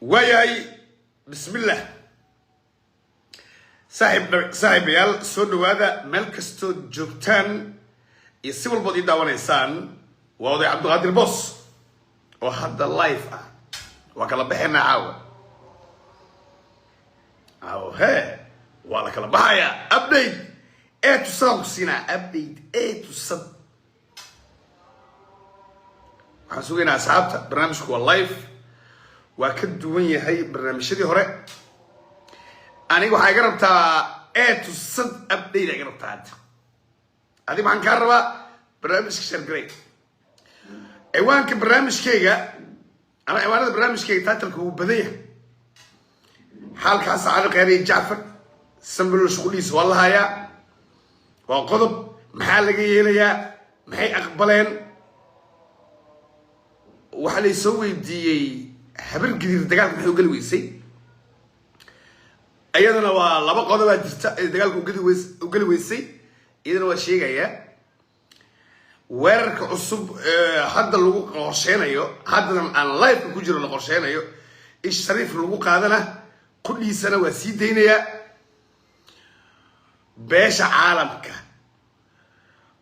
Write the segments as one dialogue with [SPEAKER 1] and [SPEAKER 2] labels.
[SPEAKER 1] وياي بسم الله صاحب يال سود هذا ملكستو جوبتان يسوي البودي داون إنسان ووضع عبد القادر بوس وهذا اللايف وكلا بحنا عاو هي ولا كلا بحيا أبديت تصل سينا أبديت تصل حسوينا أصحابته برنامجكم اللايف وكدوية هاي برنامج هراء أنا وحاجة قربتها تصل أبديت قربتها هذه ما نكررها برنامج شرقي إيوان كبرنامج كيجا أنا إيوان البرنامج كيجا تاتلك هو بديه حالك هسه على قيري جعفر سنبلو شغليس والله يا وقضب محل هنا محي أقبلين وحال يسوي دي حبر قدير دقالك محيو قلويسي أيضا لما قضب دقالك وقلويسي إذن هو شيء يا weerarka cusub hadda lagu qorsheynayo hadda aan live ku jiro la qorsheynayo ish shariif lagu qaadana kulliisana waa sii deynaya beesha caalamka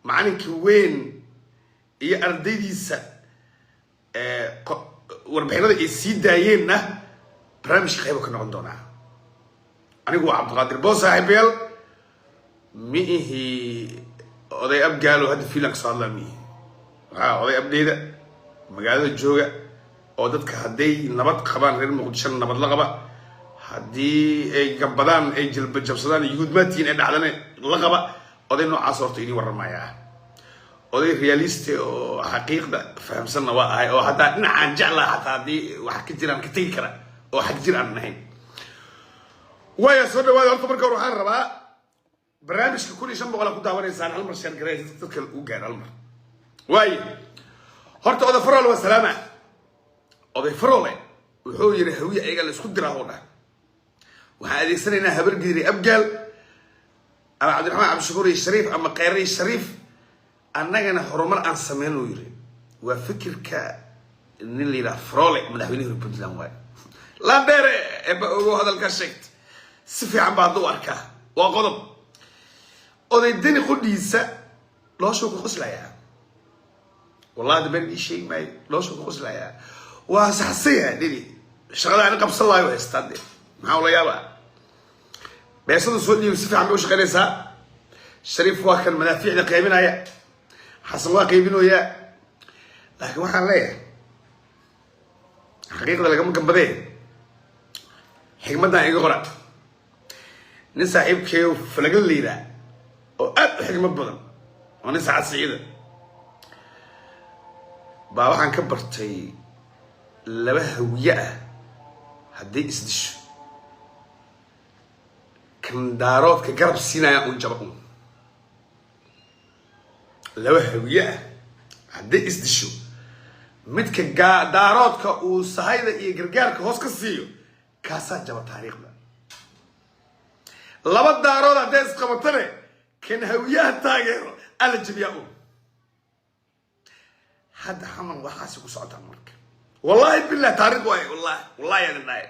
[SPEAKER 1] macallinka weyn iyo ardaydiisa warbixinada ay sii daayeenna barnaamijka qayb ka noqon doona anigu waa cabdiqaadir boos saaxiibayaal miihi oday abgaalo hadda fiilan ka soo hadlaa miyi waxaa oday abdeyda magaalada jooga oo dadka hadday nabad qabaan reer muqdisho nabad la qaba haddii ay gabadaan ay jabsadaan yuhuudmaatiin ay dhacdane la qaba oday noocaas horta idin warramayaa oday realiste oo xaqiiqda fahamsanna waa ahay oo haddaa dhinacaan jeclaa hataa haddii wax ka jiraan ka tegi kara oo xag jir aan ahayn waaya soo dhawaada horta marka hore waxaan rabaa برنامج كل شيء بقول لك داور إنسان هالمر شان قريت تذكر وجار هالمر واي هرت هذا فرول والسلامة هذا فرول وهو يرهوي أيقال سكدرا هنا وهذه سنة هبر قدري أبجل أنا عبد الرحمن عبد الشكور الشريف أما قيري الشريف أنا جنا هرمر عن سمين ويري وفكر إن اللي لا فرول من هبيني ربنا لهم لا دير هذا الكشكت سفي عن بعض واركه وغضب odaydani qudhiisa looshuu ku qoslayaa wallahi daban ishey may looshuu ku qoslayaa waa saxsiya dhidi shaqada aan qabsan lahayo haystade maxaa la yaabaa beesadu soo dhiib si fiican u shaqeynaysaa shariif waa kan madaafiicda qaybinaya xasan waa qaybinooya laakiin waxaan leeyahay xaqiiqda lagama gambadee xigmaddan iga qora nin saaxiibkeeyo falagal liidaa oo aad u xigmad badan oo nin saacad siciida baa waxaan ka bartay laba hawiye ah hadday isdisho kan daaroodka garab siinaya un jaba un laba hawiye ah hadday isdisho midka daaroodka uu sahayda iyo gargaarka hoos ka siiyo kaasaa jaba taariikhda laba daarood hadday isqabatane كان هويات تاجر على جبياؤه هذا حمل وحاسب وصعد عمرك والله بالله تاريخ واي والله يا الناي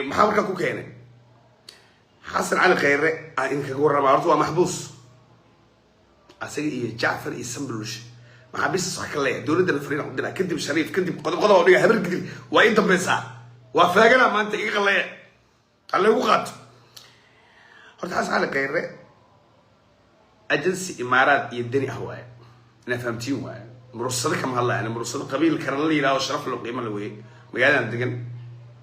[SPEAKER 1] محاولك أكو كينه حسن على خير إنك جورا معرض ومحبوس أسيء جعفر يسمبلوش محبس صح كله دول ده الفريق عندنا كذب شريف كذب قدم وديها هبل كذب وأنت بسا وفاجنا ما أنت إيه خليه الله وقت horta xasan cali khayre ajensi imaaraad iyo deni ah waaye ina fahamtiin waaye murussado kama hadlaayana murussado qabiil kale la yidhahdo sharaf loo qiimo la weeye magaaladan degan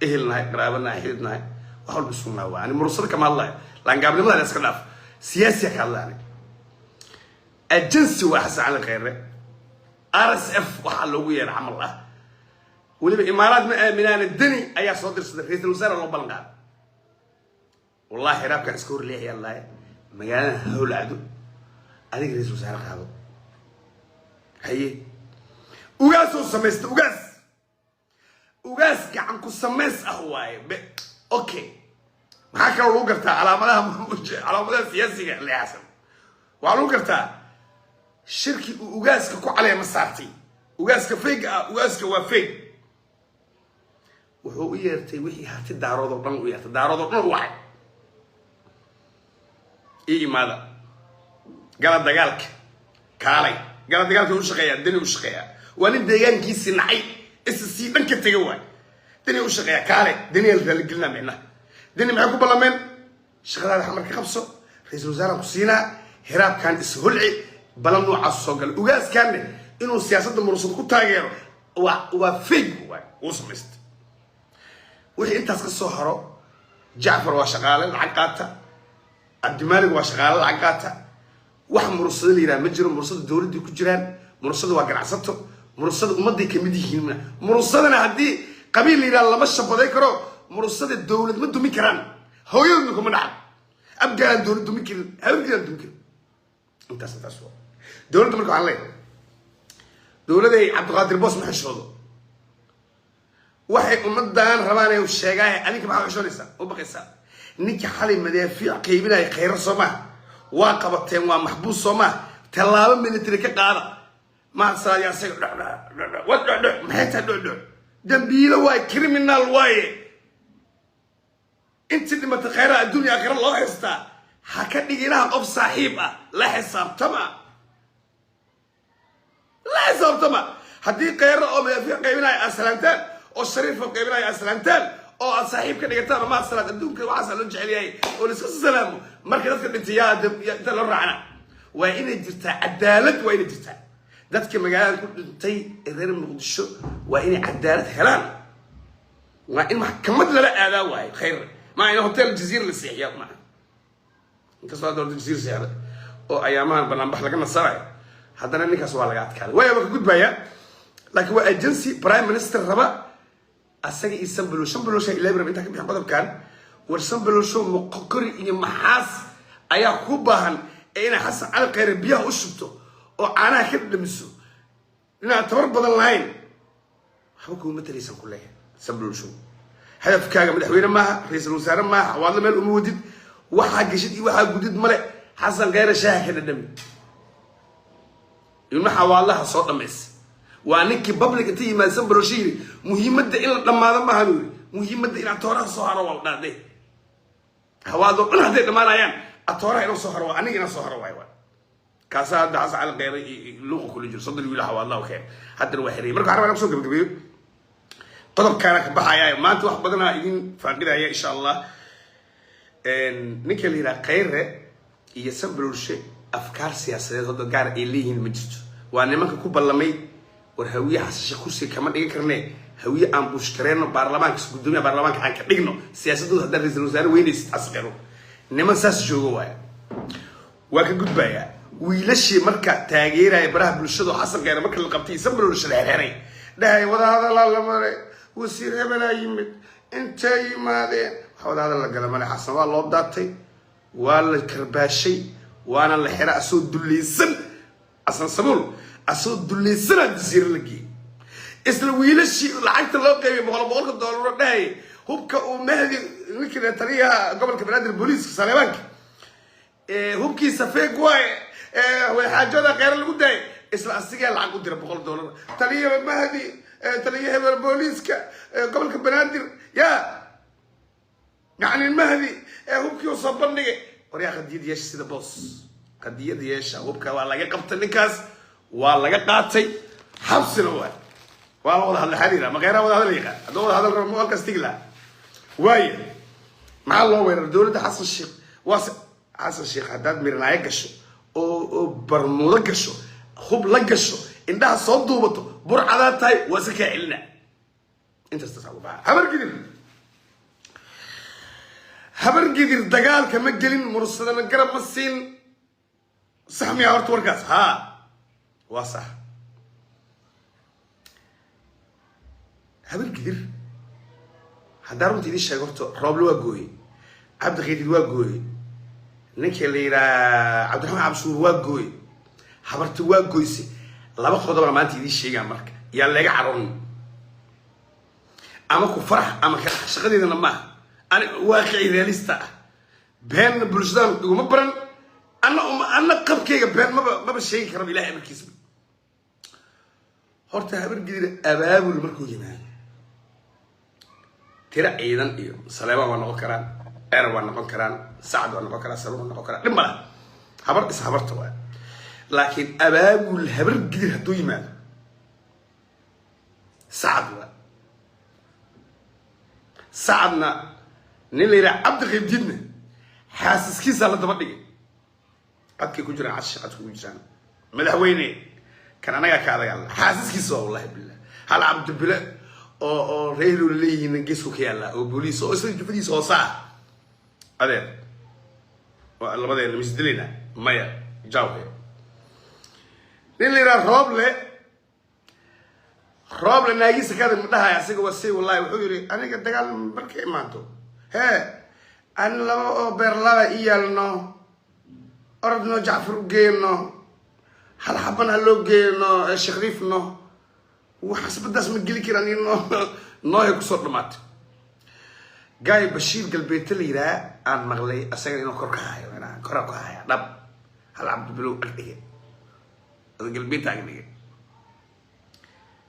[SPEAKER 1] ehelnahay qaraabanahay xididnahay wax walba sugnaa waa ani murussado kama hadlaayo laangaabnimada la iska dhaaf siyaasiya ka hadlaanay ajensi waa xasan cali khayre rsf waxaa loogu yeera camal ah weliba imaaraad ma aaminaana deni ayaa soo dirsaday ra-iisul wasaare loo ballan qaaday والله رابك اسكور ليه يا الله مجانا هول عدو هذيك رئيس وزراء هذا هي وقاس وسمست وقاس كعنكو سمس أهواي أوكي ما كانوا لوقرتا على مدى سياسي اللي حسن وعلى لوقرتا شركة وقاس كو عليه مسارتي وقاس كفيق وقاس كوافيق wuxuu u yeertay wixii harti daaroodoo dhan u yeertay daaroodoo dhan waxay ii imaada gala dagaalka kaalay gala dagaalka u shaqeeyaa dani u shaqeeyaa waa nin deegaankiisii nacay isii dhanka tega waay dani u shaqeeyaa kaalay dani la raaligelinaa micnaha dani maxay ku ballameen shaqadaada xamar ka qabso ra-iisul wasaaraha ku siinaa hiraabkan ishulci balan noocaas soo galay ugaaskanne inuu siyaasadda mursad ku taageero waa fake waay uu samaystay wixii intaas ka soo haro jacfar waa shaqaale lacag qaata cabdimaalig waa shaqaale lacag qaata wax mursado la yidhaha ma jiro mursada dowladdii ku jiraan mursada waa ganacsato mursada ummadday kamid yihiin mursadana haddii qabiil la yidhaha lama shabaday karo mursada dowlad ma dumin karaan hooyaduna kuma dhacan abgaalaan dowlad dumin karin hawrgeedaan dumin karin intaas waa dowladda marka waxaan leeyahay dowladay cabdiqaadir boos ma xishoodo waxay ummadan rabaan ay sheegaan adinka maxaa xishoonaysaa u baqaysaa ninka xalay madaafiic qaybinaya khayro soo maaha waa qabateen waa maxbuus soo maaha tallaabo military ka qaada maasaaya asaga maxay tahay dhodho dambiilo waaye criminal waaye intii dhimatay khayraha adduunya aakhira loo haystaa ha ka dhiginaha qof saaxiib ah la xisaabtama haddii khayro oo madaafiic qaybinaya aslaantaan oo shariifo qaybinaya aslaantaan oo aad saaxiib ka dhigataan oo maad salaad adduunka waxaasaa loo jecel yahay oo la iska salaamo marka dadka dhintay yaa inta loo raacna waa inay jirtaa cadaalad waa inay jirtaa dadka magaalada ku dhintay ee reer muqdisho waa inay cadaalad helaan waa in maxkamad lala aadaa waayo khayr maa ina hotel jaziira la seexiya maaha inkastoo hadda horta jaziira seexda oo ayaamahan banaanbax laga nasarayo haddana ninkaas waa laga adkaaday waaya waa ka gudbaya laakiin waa agency prime minister raba asaga iyo sambaloosha ilaa birab intaa ka bixin qodobkan war sambaloosho moqokori iyo maxaas ayaa ku baahan ee inay xasan cali khayre biyaha u shubto oo caanaha ka dhamiso inaan tabar badan lahayn waxba kuma mataleysan ku leeyahay sambaloosho hadafkaaga madaxweyne maaha ra-iisul wasaare maaha xawaadlo meel uma wadid waxaa geshid iyo waxaa gudid male xasan khayre shaaha ka dhadhami ilma xawaadlaha soo dhamaysa waa ninkii public inta yimaadsan barosho yiri muhiimadda in la dhammaado maaha nuu yiri muhiimadda in atooraha soo haro waa dhaadhay hawaadoo dhan hadday dhammaanayaan atooraha inuu soo haro waa aniga inaan soo haro waay kaasaa hadda xasan cali khayre luuqa kula jiro soddon wiil hawaadlaha u keen haddana waa xiriyay marka waxaan rabaa kusoo gabagabeeyo qodobkaana ka baxaya maanta wax badanaa idin faaqidaya insha allah ninka la yidhaha khayre iyo sambalolshe afkaar siyaasadeed hadda gaar ay leeyihiin ma jirto waa nimanka ku ballamay war hawiye xasashe kursi kama dhigan karne hawiye aan bushkareeno baarlamaanka gudoomiyaha baarlamaanka aan ka dhigno siyaasadooda haddaan ra-iisul wasaare weynaysid asqiro niman saas joogo waaya waa ka gudbayaa wiilashii marka taageeraya baraha bulshada oo xasan khayre marka la qabtay sambalolshe la xereeray dhahay wadahadalaa la maray wasiir hebelaa yimid intay yimaadeen waxa wadahadal la gala male xasan waa loo daatay waa la karbaashay waana la xira asoo dulleysan asan sabuul asoo dulleysanaa jasiiro la geeyey isla wiilashii lacagta loo qeybay boqolka doolar dhahay hubka uu mahdi ninkii taliyaha gobolka banaadir booliiska saleebaanka hubkiisa feeg waaye xaajada khayre lagu daayay isla asigaa lacag u dira $100 taliyaha mahdi taliyaha hebel booliiska gobolka banaadir yaa yacni mahdi hubkii u soo bandhigay waryaa qadiyad yeesha sida boos qadiyad yeesha hubka waa laga qabtay ninkaas waa laga qaatay xabsina waa la wada hadla xariira ma khayraa wada hadal yaqaan hadduu wada hadal rabo ma halkaas tigi lahaa waayo maxaa loo weerar dowladda xasan sheekh waase xasan sheekh haddaad miranaayo gasho oo barmuudo gasho hub la gasho indhaha soo duubato burcadaa tahay waa iska kaa celina intaas tasaa u baxa habar gidir dagaalka ma gelin mursadana garab ma siin sax miyaa horta warkaas haa waa sax habar gidir haddaa runta idin sheega horta rooble waa gooye cabdiqaydid waa gooye ninkii la yidhaha cabdiraxmaan cabshuur waa gooye habarti waa goyse laba qodobna maanta idin sheegaan marka yaa laga caroon ama ku farax ama ka shaqadeedana maaha أنا واقعي رياليستا بين بلشدان يقوم برن أنا قب كيك بين ما بشيء كرب إلهي بالكسب هرت هبر قدر أباب المركو جمال tira ciidan iyo Saleebaan waa noqon karaan Eer waa noqon karaan Sacad waa noqon karaan Saruur waa noqon karaan dhimala habar is habarta waa laakiin abaabul habar gidir haduu yimaado Sacad waa Sacadna nin la yiraahdo Cabdi Qaybdiidna xaaskiisa la daba dhigay adkay ku jiraan cad ku jiraan madaxweyne kan anaga ka adagal xaaskiisa wallahi billah hal Cabdi Bile oo reeru leeyihiin geesku ka yaala oo booliis oo isla jufadiisa oo saa adeer waa labadeen misdilina maya jawbe nin la yiraahdo Roble naagisa ka dhahay asiga wasay wallahi wuxuu yiri aniga dagaal markay imaanto an laba oo beer laba iyalno orodno Jaafar u geeyno hal xabana loo geeyno Shariifno waxa sabadaas ma geli karaan nooy ku soo dhamaatay gaay Bashiir galbeed la yiraa aan maqlay asaga inuu kor ka hayo kor ka hayo dhab hal Cabdi Bilow dhigay galbeed taagniga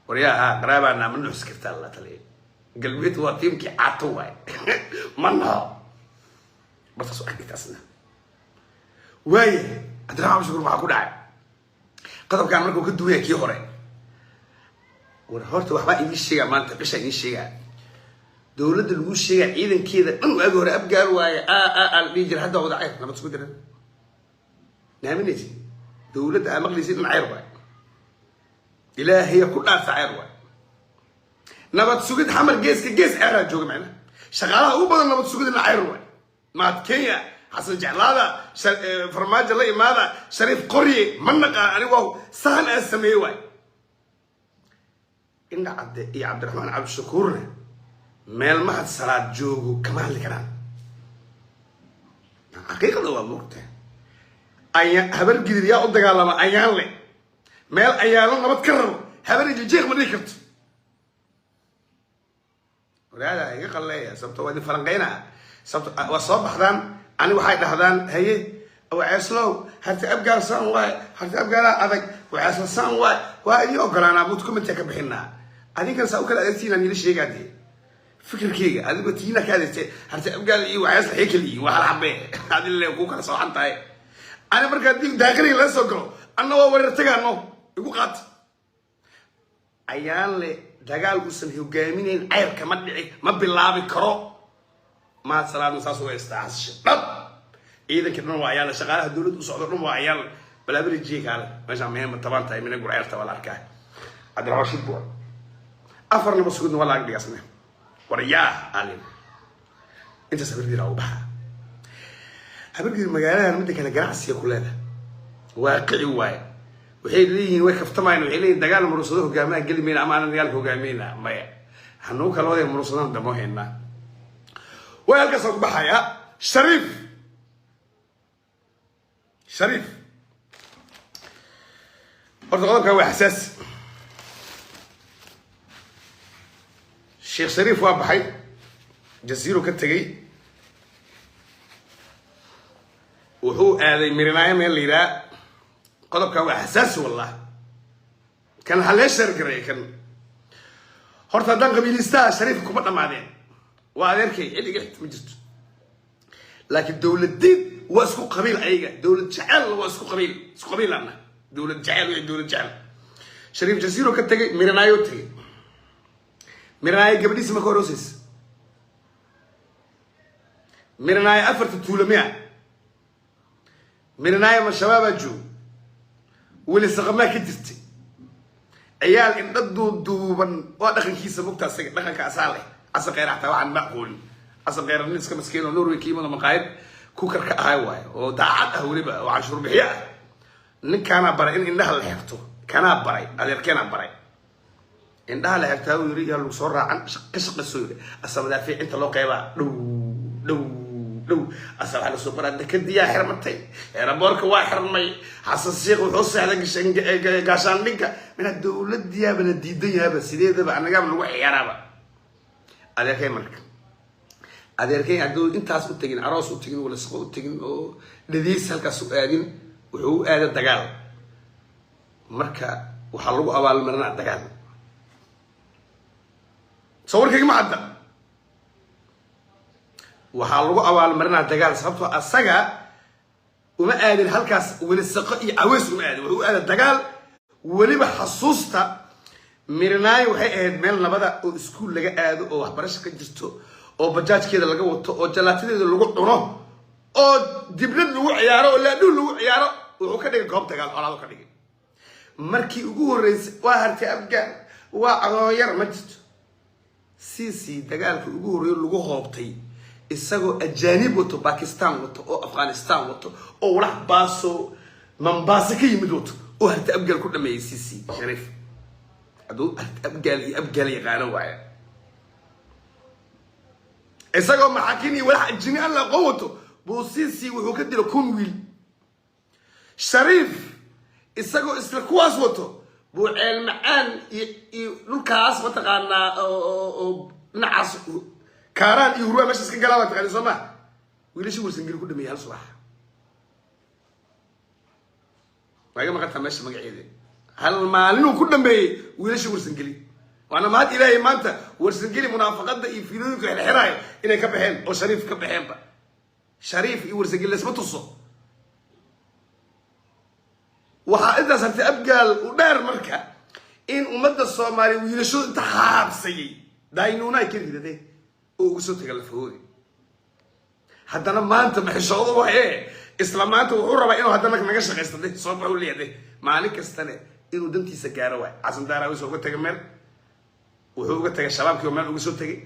[SPEAKER 1] ورياها قرابنا من نسكت الله تلي قلبيت واتيم كي عطوي منها بس سؤال بتاسنا واي أدرى مش بروح أقول عاد قطب كان مركو كدو يا كي هوري ورهورت وحبا إني الشيء ما أنت بيش إني الشيء دولة الوش شيء إذا كذا أنا أقول أبقى واي بيجي هذا وضع عيب أنا بتسكت أنا نعم نيجي دولة مغليزين معير واي إلهي كلها سعير نبت سجد حمر جيس عيرها جوج معنا شغالها هو بدل نبت سجد العير ما تكيا حسن جعلاده فرماج الله ماذا شريف قرية منك أنا وهو سهل أسميه واي إن عبد الرحمن عبد الشكور مال ما حد صلاة جوجو كمان اللي كلام حقيقة ده والله أي هبل قدر يا أودك على ما أيان لي مال أيالون ما بتكرر هبل يجيك من ذكرت ولا هي قلية سبت وادي فرنقينا سبت وصبح ذان أنا وحيد هذان هي وعسلو حتى أبقى سان واي حتى أبقى لا أذك وعسل سان واي وأي أقول أنا أبوتكم أنت كبحنا هذه كان سأقول أنتي أنا ليش قاعد فكر كيجا هذه بتينا كذا حتى أبقى لي وعسل هيك لي وهالحبة هذه اللي أقول كان صح أنت أنا بركض داخلي لا سكرو أنا ورثتها إنه يقول قط أيان لي دجال وصل هو جامين عير كمان دعي ما بالله بكرو ما سلام نساسو يستعش طب إذا كنا وعيال شغالة دولة وصعدنا وعيال بلا بريجيك على مش عمهم طبعا تاي من يقول عير تبع الأركان عبد الرشيد بوا أفرنا بسكوتنا ولا عندي أصلا ورياه علينا أنت سبب دي روبها هبرجي المجال أنا بدي كنا جراسي كلها واقعي واي وحيد لي وقف طمعين وحيد دجال مرصوده جامعة قل مين أمانة دجال هو جامعنا ما هنوك الله يمرصنا دموهنا ويلقى صوت بحياة شريف أرتقالك هو إحساس الشيخ شريف وابحي جزيرو كتجي وهو هذا مرينايم اللي لا قلبك هو إحساس والله كان هلاش رجري كان هرت دان قبيلستا شريف كبرنا معدين وهذيركي اللي قلت مجد لكن دولة الدين واسكو قبيل أيجا دولة جعل واسكو قبيل اسكو قبيل أنا دولة جعل دولة جعل شريف جزيرو كتجي مرينايو تجي مريناي قبل اسمه كوروسيس مريناي أفرت التولمية مريناي من الشباب جو واللي سقمنا كدرتي عيال إن ضدوا دوبا ودخل كيس مقطع سجى دخل كأسالة أصل غير حتى واحد معقول أصل غير الناس كمسكين ونور وكيم ولا مقايد كوكر كهاي ودعاتها وربا وعشر بحياة إن كان برا إنها اللي حكته كان برا اللي كان برا إنها اللي حكته ويري يلا صورة عن قشق السوري أصل ده في أنت لو قيبا لو أصل على سوبر عندك الديا حرمتي أنا بورك واحد مي حسن الشيخ وحصي على قاشان لينك من الدولة ديا من الدنيا بس دي ده بقى أنا جاب الوحي يا ربا هذا كي ملك هذا كي عدو أنت عايز تجين عراس وتجين ولا سقو تجين أو لذيذ هلك سؤالين وهو هذا الدجال مركا وحلو أول مرة الدجال صور كي ما عدى waxaa lagu abaalmarinaa dagaal sababtoo asaga uma aadin halkaas weli saqo iyo aweys uma aadin wuxuu aada dagaal weliba xasuusta mirnaayo waxay ahayd meel nabada oo iskuul laga aado oo waxbarasho ka jirto oo bajaajkeeda laga wato oo jalaatadeeda lagu cuno oo diblad lagu ciyaaro oo laadhuul lagu ciyaaro wuxuu ka dhigay goob dagaal xoolaado ka dhigay markii ugu horreysay waa hartay afgaan waa agoonyar ma jirto sisi dagaalka ugu horreeyo lagu hoobtay isagoo ajaanib wato Pakistan wato oo Afghanistan wato oo walax baaso Mombasa ka yimid wato oo hartay afgaan ku dhameeyay sisi Sharif adoo abgaal yaqaano waaya isagoo maxaakini walax ajini alla qowto buu sisi wuxuu ka dilo kun wiil Sharif isagoo isla kuwaas wato buu ceel macaan iyo dhulkaas mataqaanaa oo nacaas kaaraan iyo hurwa meesha iska galaa taqaan Soomaa wiilasha Warsangeli ku dhameeyay hal subax waaga maqata meesha magaceeda hal maalin uu ku dhameeyay wiilasha Warsangeli waana maad Ilaahay maanta Warsangeli munaafaqada iyo fiilooyinka xirxiraay inay ka baxeen oo Sharif ka baxeenba Sharif iyo Warsangeli isma tuso waxaa intaas hartay abgaal u dheer marka in ummadda Soomaali wiilasho inta xaabsayay daaynuna ay kiriday oo ugu soo tagal lafoodi haddana maanta maxishoodo waxe isla maanta wuxuu rabaa inuu haddana naga shaqeysto soo baxu leeyahay maalin kastana inuu dantiisa gaaro waay Xasan Daarawi soo uga tagay meel wuxuu uga tagay shabaabkii meel uga soo tagay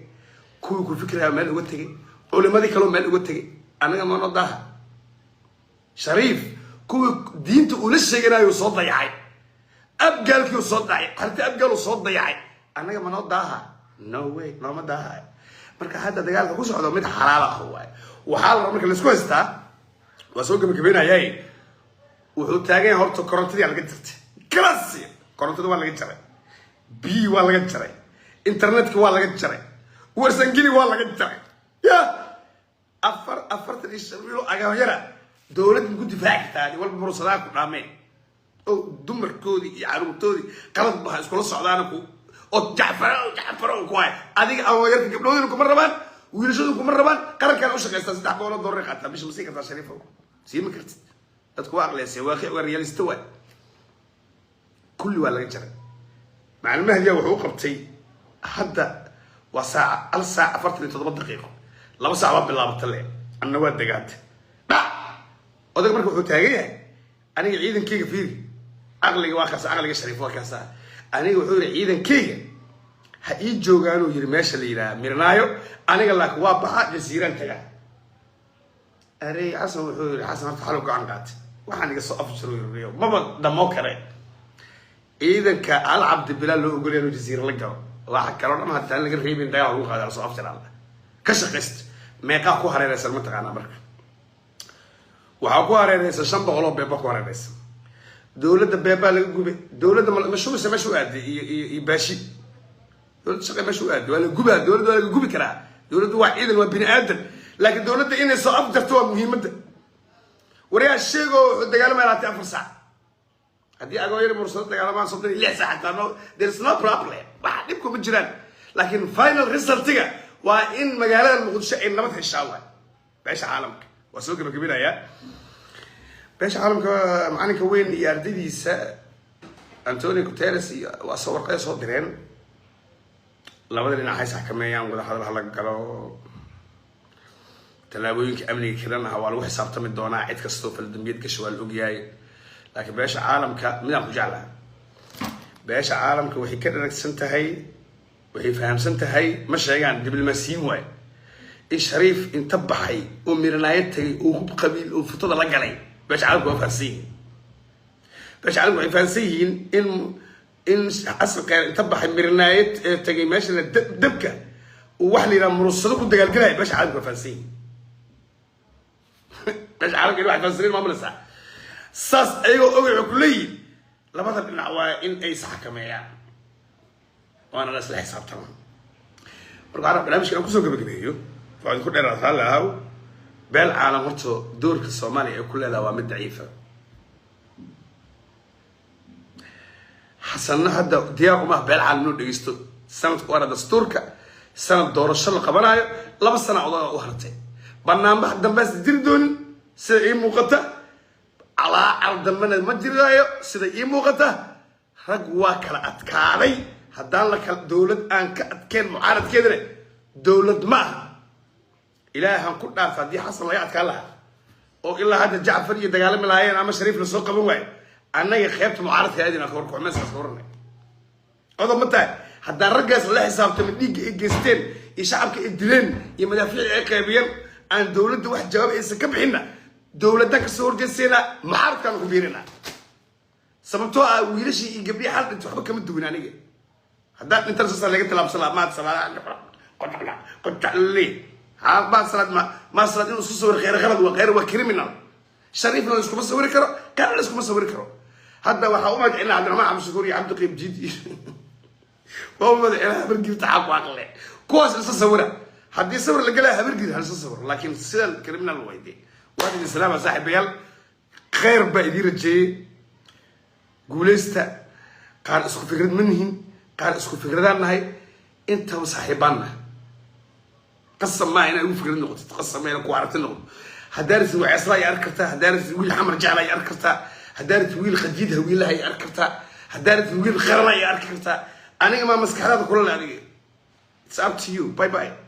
[SPEAKER 1] kuwii ku fikraya meel uga tagay culimadii kale meel uga tagay anaga ma nodaha Sharif kuwii diinta ula sheeganayo soo dayacay abgaalkii soo dayacay hartay abgaal soo dayacay anaga ma nodaha no way no ma daha marka hadda dagaalka ku socdo mid xalaal ah waay waxa la marka la isku haystaa waa soo gabagabeynayay wuxuu taagay horta korontadii laga jirtay classic korontada waa laga jaray bi waa laga jaray internetka waa laga jaray Warsangeli waa laga jaray ya afartan ishabiilo agaayara dawladda ku difaactaani walba mursadaha ku dhaameen oo dumarkoodii iyo caruurtoodii qalad baha isku la socdaan ku oo Jacfaro ku ay adiga awoodka gabdhoodina kuma rabaan wiilashoodu kuma rabaan qarankan u shaqeystaa $3 qaata bish musiika ta Sharif siima kartid dadku waa aqleysay waaqi waa realista waa kulli waa laga jaray macluumaadka wuxuu qabtay hadda waa saaca al saaca 47 daqiiqo 2 saac bilaabatay anna waa dagaad odag markuu wuxuu taagan yahay aniga ciidankayga fiiri aqliga waa kaas aqliga Sharif waa kaas aniga wuxuu yiri ciidankayga ha ii joogaan oo yiri meesha la yiraahdo mirnaayo aniga laakiin waa baxa jasiiran taga arey Xasan wuxuu yiri Xasan horta xalku aan qaatay waxaan iga soo afjaro yiri maba dhamo kare ciidanka al Abdi Bilal loo ogol inuu jasiir la galo waxa kale oo dhan hadda laga reebin dagaal ugu qaadar soo afjaro ka shaqeyst meeqa ku hareeraysan ma taqaana marka waxa ku hareeraysan 500 beeba ku hareeraysan dawladda beeba laga gubay dawladda mashruuc sameysho aadi iyo baashi dawladda shaqo meesho aadi wala gubaa dawladda laga gubi karaa dawladdu waa ciidan waa bini aadam laakiin dawladda inay soo afjarto waa muhiimada wariyaa sheego dagaalamaha 4 saac hadii agooyar mursad dagaalamaan 6 saac no there is no problem waxa dhib ku jiraan laakiin final result-ga waa in magaalada Muqdisho ay nabad heshaa waa beesha caalamka waa soo gabagabeynaya beesha caalamka macalinka weyn iyo ardaydiisa Antonio Guterres waa soo warqay soo direen labada dhinac ay xakameeyaan wada hadal la galo talaabooyinka amniga kirana waa lagu xisaabtami doonaa cid kastoo faldambiyeed gasho waa la ogyahay laakiin beesha caalamka midaan ku jeclaa beesha caalamka waxay ka dhanagsan tahay waxay fahamsan tahay ma sheegaan diblomaasiyiin waay in Sharif inta baxay oo mirnaayo tagay oo hub qabiil oo futada la galay beesha caalamka waa fahamsan beesha caalamka waxay fahamsan yihiin in asal qeer inta baxay mirnaayo tagay meesha la dabka oo wax la yiraahdo mursado ku dagaalgalay beesha caalamka waa fahamsan beesha caalamka waxay fahamsan maamulsa saas ayagoo ogay kulay labada dhinac waa in ay saxkameeyaan وانا ناس لا حساب تمام marka aan barnaamijkan ku soo gabagabeeyo waxaan ku dheeraad lahaa beel caalam horto doorka Soomaaliya ee ku leedahay waa mid daciif ah حسن هذا دياغ ما بeel caalam noo dhageysto sanadku waa dastuurka sanad doorasho la qabanayo 2 sano oo hartay برنامج دمباس جردون سيدا موقته على عرض من المجرى سيدا موقته رجوا كلا أتكاري هدان لك دولة أنك أتكين معارض كده دولة ما إلهي هنقول ناس دي حصل يا أتكلها أو إلا هذا جعفر يدقال من العين أما شريف للسوق بواي أنا يخيبت معارض هذه نخوركم الناس أصورنا هذا متى هدان رجس الله حساب تمديك إجستين يشعبك إدلين يمدافع عقابيا عن دولة واحد جواب إنسا كبحنا دولة داك الصور جسينا معارض كانوا كبيرنا سببتوها ويلشي يقبلي حال انتو حبك من دوينانية هدان انت رسول لك تلعب صلاة ما تصلاة قد تعلي ها ما صلاة ما صلاة انو صور غير غلط وغير وكريمنال شريفنا لسكو مصوري كرو كان لسكو مصوري كرو هذا وحاوما دعينا عبد الرحمن عبد الشكوري عبد القيم جيدي وهم دعينا هبرقيب تعاقوا عقلي كواس لسا صورة حد يصور اللي قالها هبرقيب هلسا صور لكن سيدان كريمنال ويدي وهذه السلامة صاحب بيال خير بأيدي رجي قوليستا قال اسكو فكرة منهم قال اسكو فكرة هاي انت وصاحبنا قسم ما هنا فكرة نقطة تقسم ما هنا كوارت النقطة هدارس وعصا يأركرتها هدارس ويل حمر جعلا يأركرتها هدارس ويل خديدها ويلها يأركرتها هدارس ويل خيرنا يأركرتها أنا ما مسك هذا كله يعني it's up to you bye bye